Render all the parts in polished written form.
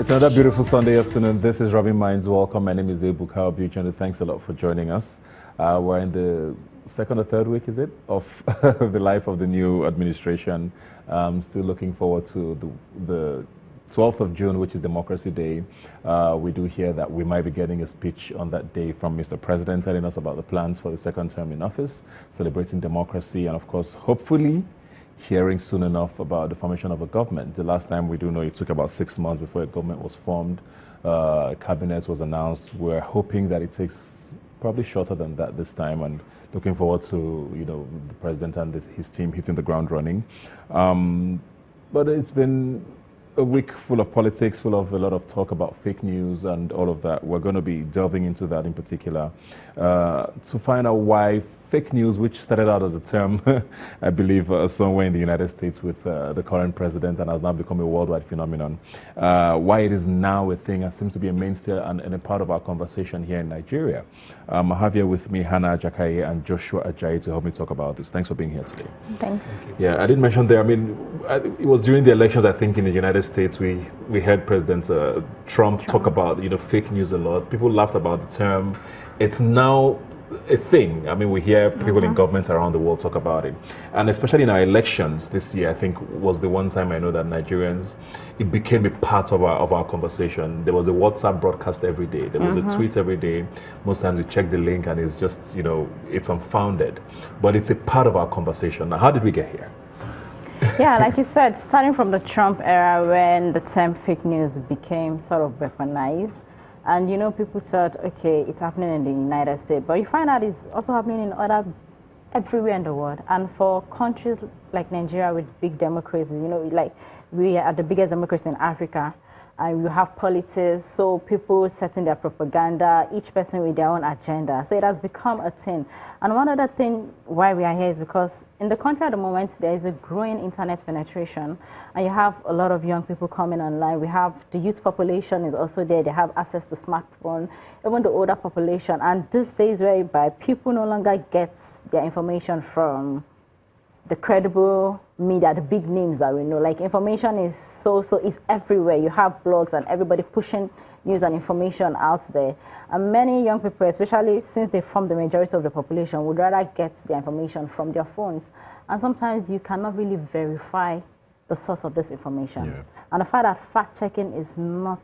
It's another beautiful Sunday afternoon. This is Rubbin Minds. Welcome. My name is Abu Buch, and thanks a lot for joining us. We're in the second or third week, is it, of the life of the new administration. Still looking forward to the 12th of June, which is Democracy Day. We do hear that we might be getting a speech on that day from Mr. President telling us about the plans for the second term in office, celebrating democracy, and of course, hopefully, hearing soon enough about the formation of a government. The last time we do know it took about 6 months before a government was formed. A cabinet was announced. We're hoping that it takes probably shorter than that this time, and looking forward to the president and his team hitting the ground running. But it's been a week full of politics, full of a lot of talk about fake news and all of that. We're going to be delving into that in particular to find out why fake news, which started out as a term, I believe, somewhere in the United States with the current president and has now become a worldwide phenomenon, why it is now a thing and seems to be a mainstay and a part of our conversation here in Nigeria. I have here with me Hannah Jakaye and Joshua Ajayi to help me talk about this. Thanks for being here today. Thanks. Yeah, I didn't mention there, it was during the elections, I think, in the United States, we heard President Trump talk about, fake news a lot. People laughed about the term. It's now a thing. We hear people in government around the world talk about it. And especially in our elections this year, I think was the one time I know that Nigerians, it became a part of our conversation. There was a WhatsApp broadcast every day. There was a tweet every day. Most times we check the link and it's just, it's unfounded. But it's a part of our conversation. Now, how did we get here? Yeah, like you said, starting from the Trump era when the term fake news became sort of weaponized. And people thought, okay, it's happening in the United States, but you find out it's also happening in everywhere in the world. And for countries like Nigeria with big democracies, like we are the biggest democracy in Africa, and you have politics, so people setting their propaganda, each person with their own agenda. So it has become a thing. And one other thing why we are here is because in the country at the moment, there is a growing internet penetration, and you have a lot of young people coming online. We have the youth population is also there. They have access to smartphone, even the older population. And these days whereby people no longer get their information from the credible media, the big names that we know. Like information is it's everywhere. You have blogs and everybody pushing news and information out there. And many young people, especially since they form the majority of the population, would rather get their information from their phones. And sometimes you cannot really verify the source of this information. Yeah. And the fact that fact-checking is not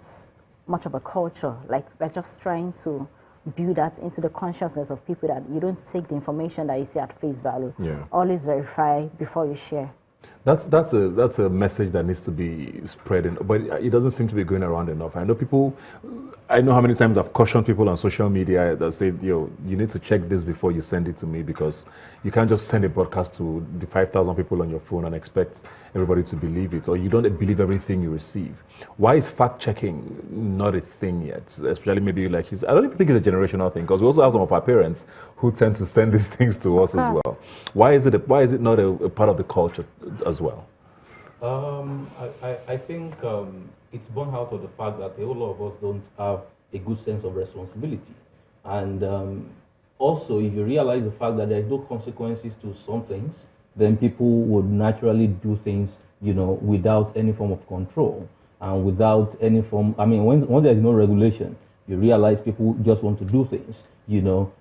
much of a culture, like we're just trying to build that into the consciousness of people that you don't take the information that you see at face value. Yeah. Always verify before you share. That's a message that needs to be spread, but it doesn't seem to be going around enough. I know how many times I've cautioned people on social media that say, you need to check this before you send it to me, because you can't just send a broadcast to the 5,000 people on your phone and expect everybody to believe it, or you don't believe everything you receive. Why is fact-checking not a thing yet? Especially maybe like I don't even think it's a generational thing, because we also have some of our parents who tend to send these things to us as well. Why is it not a part of the culture as well? I think it's born out of the fact that a whole lot of us don't have a good sense of responsibility. And also, if you realize the fact that there's no consequences to some things, then people would naturally do things, without any form of control and without any form. When there's no regulation, you realize people just want to do things,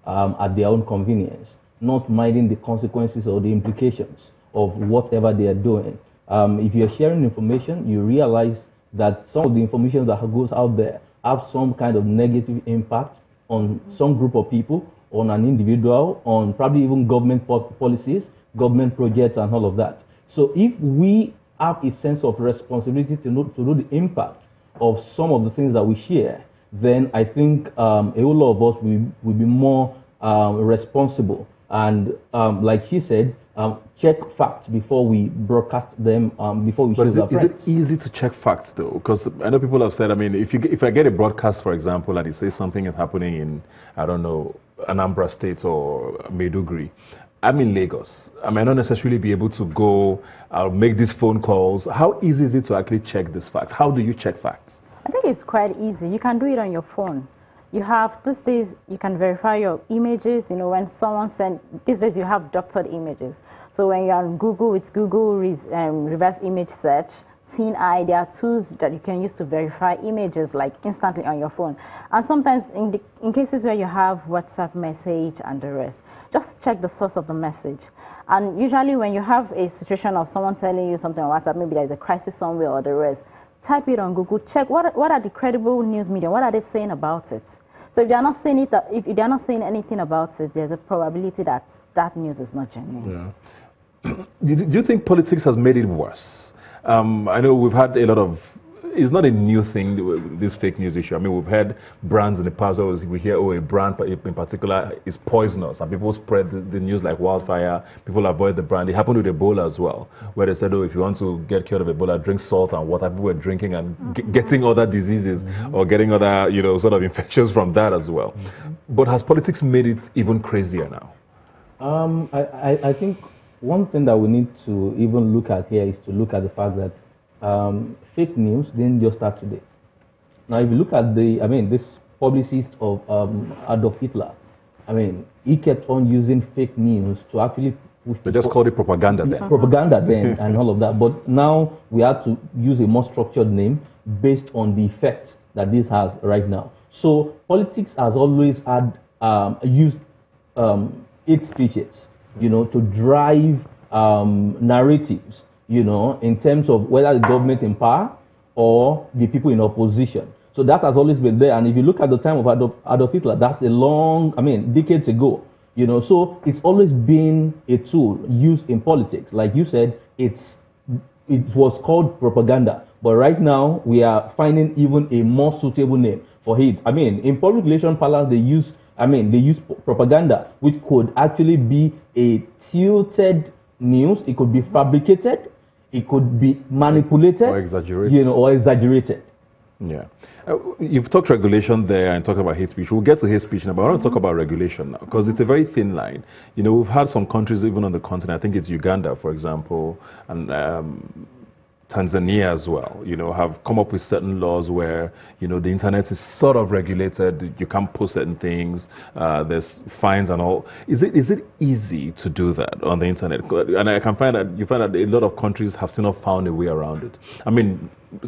at their own convenience, not minding the consequences or the implications of whatever they are doing. If you're sharing information, you realize that some of the information that goes out there have some kind of negative impact on some group of people, on an individual, on probably even government policies, government projects, and all of that. So if we have a sense of responsibility to know the impact of some of the things that we share, then I think a whole lot of us will be more responsible. And like she said, check facts before we broadcast them, before we show them. Is it easy to check facts though? Because I know people have said, if I get a broadcast, for example, and it says something is happening in, I don't know, Anambra State or Maiduguri, I'm in Lagos. I may not necessarily be able to go, I'll make these phone calls. How easy is it to actually check these facts? How do you check facts? I think it's quite easy. You can do it on your phone. You have, these days, you can verify your images. When someone these days you have doctored images. So when you're on Google, it's Google reverse image search. Thin Eye. There are tools that you can use to verify images like instantly on your phone. And sometimes in cases where you have WhatsApp message and the rest, just check the source of the message. And usually when you have a situation of someone telling you something on WhatsApp, maybe there's a crisis somewhere or the rest, type it on Google, check what are the credible news media, what are they saying about it. So if they're not saying it, if they're not saying anything about it, there's a probability that that news is not genuine. Yeah. Do you think politics has made it worse? I know we've had a lot of, it's not a new thing, this fake news issue. I mean, we've had brands in the past where we hear, oh, a brand in particular is poisonous, and people spread the news like wildfire. People avoid the brand. It happened with Ebola as well, where they said, oh, if you want to get cured of Ebola, drink salt and water. People were drinking and getting other diseases or getting other, sort of infections from that as well. But has politics made it even crazier now? I think one thing that we need to even look at here is to look at the fact that fake news didn't just start today. Now, if you look at this publicist of Adolf Hitler, he kept on using fake news to actually push. They just called it propaganda then. Propaganda then and all of that. But now we have to use a more structured name based on the effect that this has right now. So politics has always had used hate speeches, to drive narratives, in terms of whether the government in power or the people in opposition. So that has always been there. And if you look at the time of Adolf Hitler, that's a long, decades ago, so it's always been a tool used in politics. Like you said, it was called propaganda. But right now, we are finding even a more suitable name for it. In public relations parlance, they use propaganda, which could actually be a tilted news. It could be fabricated, it could be manipulated, or exaggerated. Yeah. You've talked regulation there and talked about hate speech. We'll get to hate speech now, but I want to talk about regulation now, because it's a very thin line. We've had some countries even on the continent, I think it's Uganda, for example, and Tanzania as well, have come up with certain laws where, the internet is sort of regulated. You can't post certain things. There's fines and all. Is it easy to do that on the internet? And I can find that a lot of countries have still not found a way around it.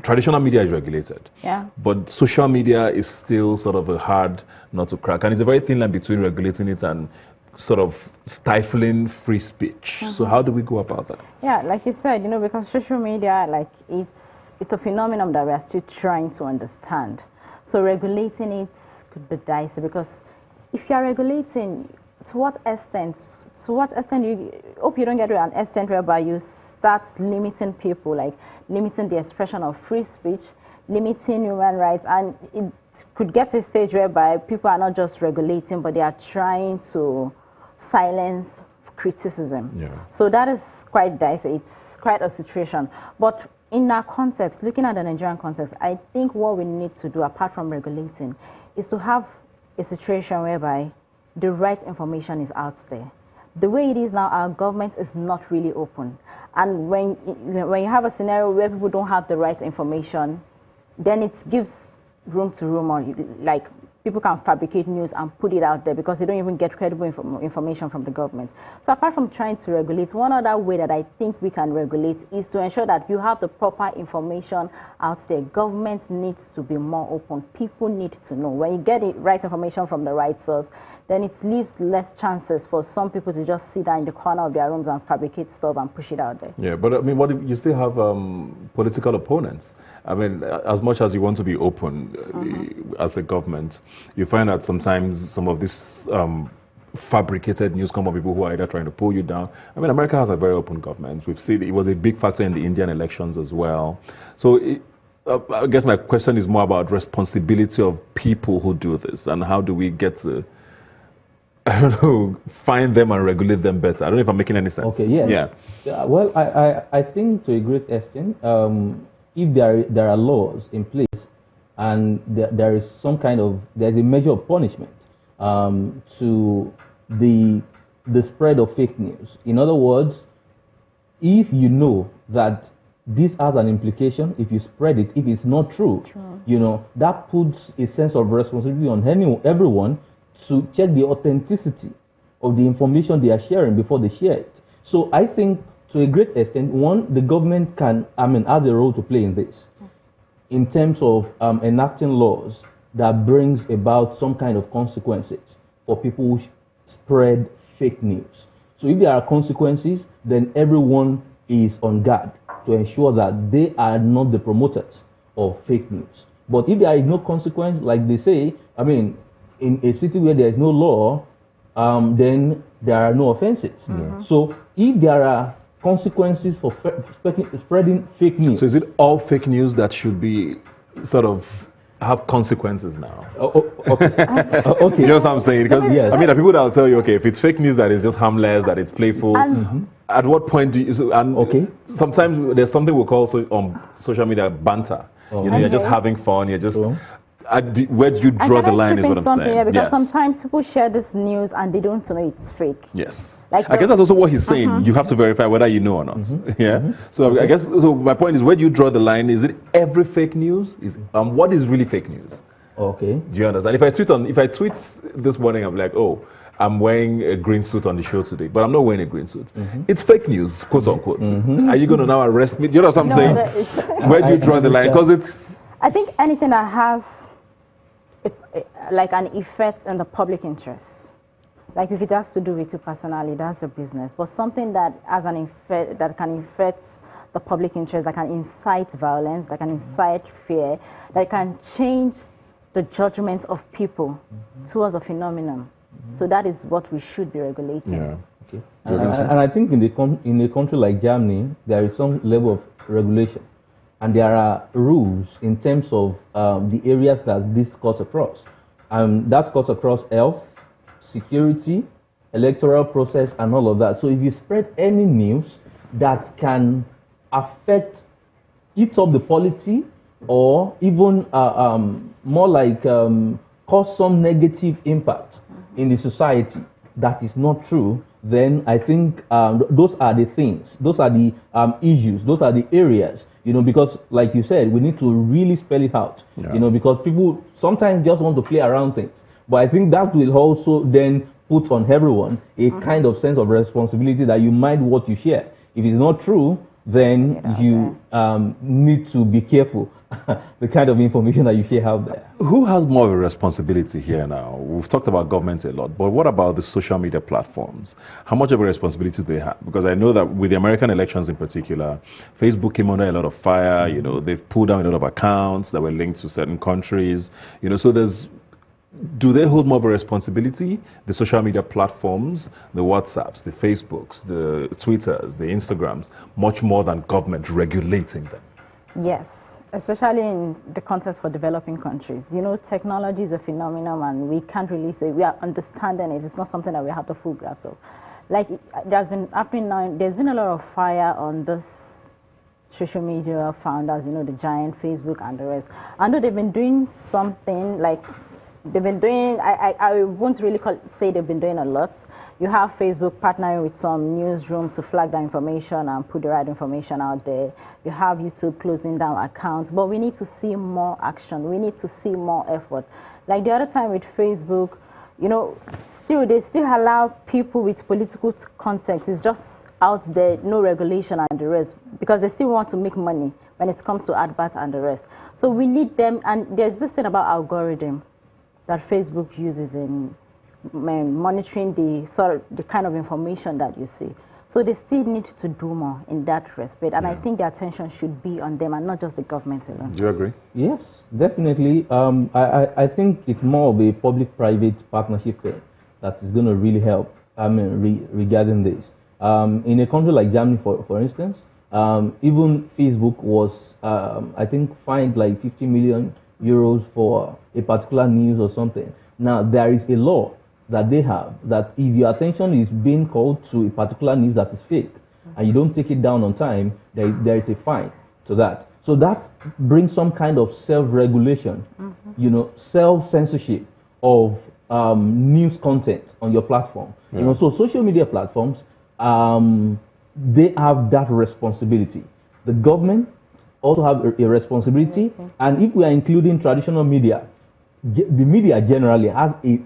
Traditional media is regulated. Yeah. But social media is still sort of a hard nut to crack. And it's a very thin line between regulating it and sort of stifling free speech. So how do we go about that? Yeah, like you said, because social media, it's a phenomenon that we are still trying to understand. So regulating it could be dicey, because if you are regulating, to what extent you hope you don't get to an extent whereby you start limiting people, like limiting the expression of free speech, limiting human rights, and it could get to a stage whereby people are not just regulating, but they are trying to silence criticism. Yeah. So that is quite dicey. It's quite a situation. But in our context, looking at the Nigerian context, I think what we need to do, apart from regulating, is to have a situation whereby the right information is out there. The way it is now, our government is not really open. And when you have a scenario where people don't have the right information, then it gives room to rumor. Like, people can fabricate news and put it out there because they don't even get credible information from the government. So apart from trying to regulate, one other way that I think we can regulate is to ensure that you have the proper information out there. Government needs to be more open. People need to know. When you get the right information from the right source, then it leaves less chances for some people to just sit down in the corner of their rooms and fabricate stuff and push it out there. Yeah, but what if you still have political opponents? As much as you want to be open as a government, you find that sometimes some of this fabricated news come from people who are either trying to pull you down. America has a very open government. We've seen it was a big factor in the Indian elections as well. So I guess my question is more about responsibility of people who do this, and how do we get to, find them and regulate them better. I don't know if I'm making any sense. Okay, yes. Yeah. Well, I think to a great extent, if there are laws in place and there is there's a measure of punishment to the spread of fake news. In other words, if you know that this has an implication, if you spread it, if it's not true, that puts a sense of responsibility on everyone to check the authenticity of the information they are sharing before they share it. So I think to a great extent, one, the government can, has a role to play in this, in terms of enacting laws that brings about some kind of consequences for people who spread fake news. So if there are consequences, then everyone is on guard to ensure that they are not the promoters of fake news. But if there is no consequence, like they say, in a city where there is no law, then there are no offenses. So if there are consequences for spreading fake news. So is it all fake news that should be sort of have consequences now? Okay. Okay. You know what I'm saying? Because Yes. there are people that will tell you, okay, if it's fake news that is just harmless, that it's playful, at what point do you? Sometimes there's something we call on social media banter. You're just having fun. You're just. Where do you draw the line? Is what I'm saying. Yeah, because sometimes people share this news and they don't know it's fake. Yes. Like I guess that's also what he's saying. You have to verify whether you know or not. Yeah. So I guess my point is, where do you draw the line? Is it every fake news? What is really fake news? Okay. Do you understand? If I tweet this morning, I'm like, oh, I'm wearing a green suit on the show today, but I'm not wearing a green suit. It's fake news, quote unquote. Are you going to now arrest me? Do you know what I'm saying? Where do you draw the line? Because I think anything that has like an effect on the public interest. Like if it has to do with you personally, that's your business. But something that has an effect, that can affect the public interest, that can incite violence, that can incite fear, that can change the judgment of people towards a phenomenon. So that is what we should be regulating. yeah. Okay. And I think in a country like Germany, there is some level of regulation. And there are rules in terms of the areas that this cuts across. That cuts across health, security, electoral process, and all of that. So if you spread any news that can affect either the polity or even more like cause some negative impact in the society that is not true, then I think those are the things, those are the issues, those are the areas, because like you said, we need to really spell it out, because people sometimes just want to play around things. But I think that will also then put on everyone a kind of sense of responsibility that you mind what you share. If it's not true, then you need to be careful the kind of information that you share out there. Who has more of a responsibility here now? We've talked about government a lot, but what about the social media platforms? How much of a responsibility do they have? Because I know that with the American elections in particular, Facebook came under a lot of fire. They've pulled down a lot of accounts that were linked to certain countries. So do they hold more of a responsibility? The social media platforms, the WhatsApps, the Facebooks, the Twitters, the Instagrams, much more than government regulating them? Yes, especially in the context for developing countries. Technology is a phenomenon and we can't really say we are understanding it. It's not something that we have the full grasp of. Like there's been a lot of fire on this social media founders, the giant Facebook and the rest. I know they've been doing something like they've been doing, I won't really say they've been doing a lot. You have Facebook partnering with some newsroom to flag that information and put the right information out there. You have YouTube closing down accounts, but we need to see more action. We need to see more effort. Like the other time with Facebook, they still allow people with political context. It's just out there, no regulation and the rest, because they still want to make money when it comes to adverts and the rest. So we need them, and there's this thing about algorithm that Facebook uses in monitoring the kind of information that you see. So they still need to do more in that respect, and I think the attention should be on them and not just the government alone. Do you agree? Yes, definitely. I think it's more of a public-private partnership thing that is going to really help. Regarding this, in a country like Germany, for instance, even Facebook was, I think, fined like 50 million euros for a particular news or something. Now there is a law that they have that if your attention is being called to a particular news that is fake and you don't take it down on time, there is a fine to that. So that brings some kind of self-regulation, self-censorship of news content on your platform. So social media platforms, they have that responsibility. The government also have a responsibility, and if we are including traditional media, the media generally has a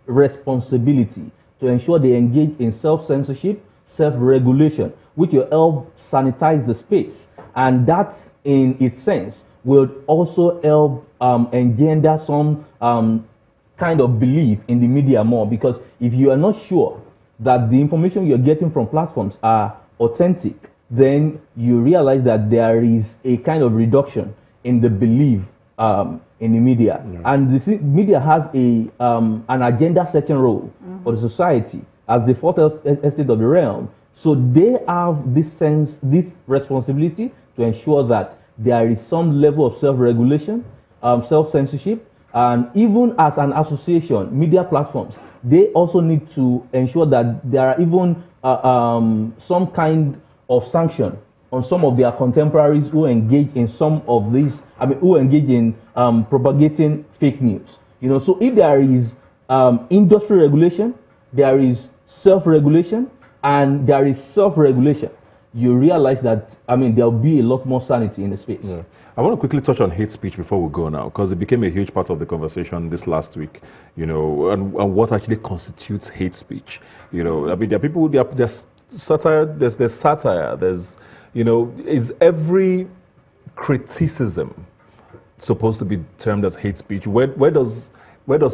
responsibility to ensure they engage in self-censorship, self-regulation which will help sanitize the space. And that, in its sense, will also help engender some kind of belief in the media more, because if you are not sure that the information you're getting from platforms are authentic, then you realize that there is a kind of reduction in the belief in the media. Yeah. And the media has an agenda setting role for the society as the fourth estate of the realm. So they have this sense, this responsibility to ensure that there is some level of self-regulation, self-censorship, and even as an association, media platforms, they also need to ensure that there are even some kind of sanction on some of their contemporaries who engage in some of these, who engage in propagating fake news. You know, so if there is industry regulation, there is self-regulation, and there is self-regulation, you realize that, there'll be a lot more sanity in the space. Yeah. I want to quickly touch on hate speech before we go now, because it became a huge part of the conversation this last week, you know, and what actually constitutes hate speech. You know, there are people, there's satire, there's, you know, is every criticism supposed to be termed as hate speech? Where does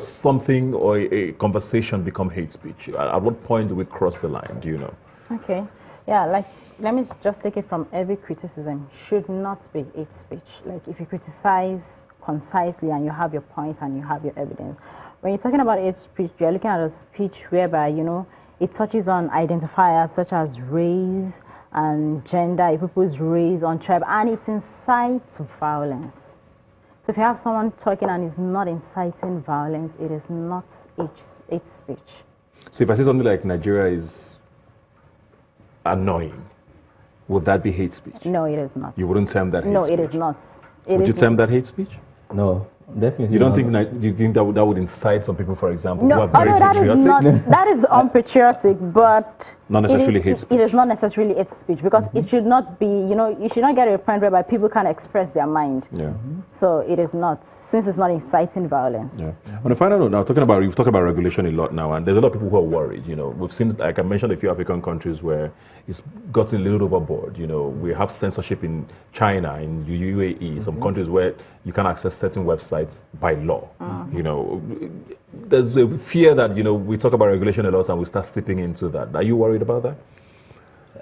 something or a conversation become hate speech? At what point do we cross the line? Do you know? Okay. Yeah, let me just take it from every criticism should not be hate speech. Like, if you criticize concisely and you have your point and you have your evidence, when you're talking about hate speech, you're looking at a speech whereby, you know, it touches on identifiers such as race and gender, people's race, on tribe, and it incites violence. So if you have someone talking and is not inciting violence, it is not hate speech. So if I say something like Nigeria is annoying, would that be hate speech? No, it is not. You wouldn't term that hate speech? No, it is not. Would you term that hate speech? No, definitely. You don't think you think that would incite some people, for example, no, who are very patriotic? That is unpatriotic, but not necessarily hate speech. It is not necessarily hate speech, because it should not be, you know, you should not get to a point whereby people can express their mind. Yeah. So it is not, since it's not inciting violence. Yeah. On a final note, now you've talked about regulation a lot now, and there's a lot of people who are worried. You know, we've seen, like I mentioned, a few African countries where it's gotten a little overboard. You know, we have censorship in China, in UAE, some countries where you can access certain websites by law. You know, there's a fear that, you know, we talk about regulation a lot and we start slipping into that. Are you worried about that?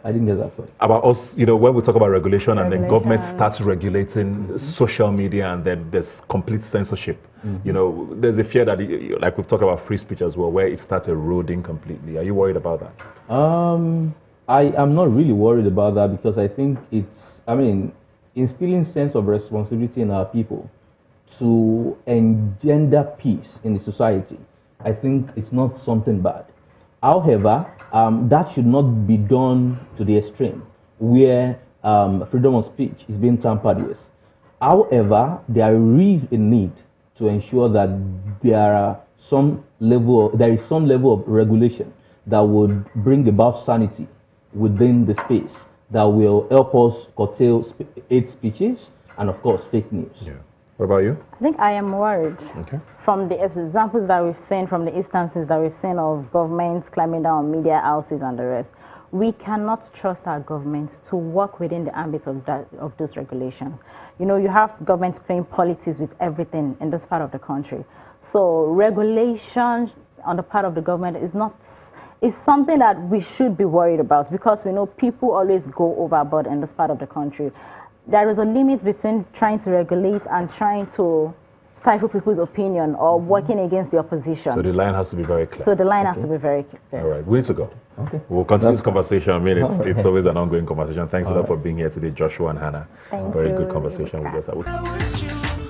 I didn't get that part. About us, you know, when we talk about regulation and then government starts regulating social media and then there's complete censorship, you know, there's a fear that, like we've talked about free speech as well, where it starts eroding completely. Are you worried about that? I am not really worried about that, because I think it's, instilling sense of responsibility in our people to engender peace in the society. I think it's not something bad. However, that should not be done to the extreme where freedom of speech is being tampered with. However, there is a need to ensure that there is some level of regulation that would bring about sanity within the space that will help us curtail hate speeches and, of course, fake news. Yeah. What about you? I think I am worried. Okay. From the examples that we've seen, from the instances that we've seen of governments climbing down on media houses and the rest, we cannot trust our government to work within the ambit of those regulations. You know, you have governments playing politics with everything in this part of the country. So regulation on the part of the government is something that we should be worried about, because we know people always go overboard in this part of the country. There is a limit between trying to regulate and trying to stifle people's opinion or working against the opposition. So the line has to be very clear. So the line has to be very clear. All right, we need to go. Okay. We'll continue this conversation. I mean, it's always an ongoing conversation. Thanks a lot for being here today, Joshua and Hannah. Thank very you. Good conversation with us.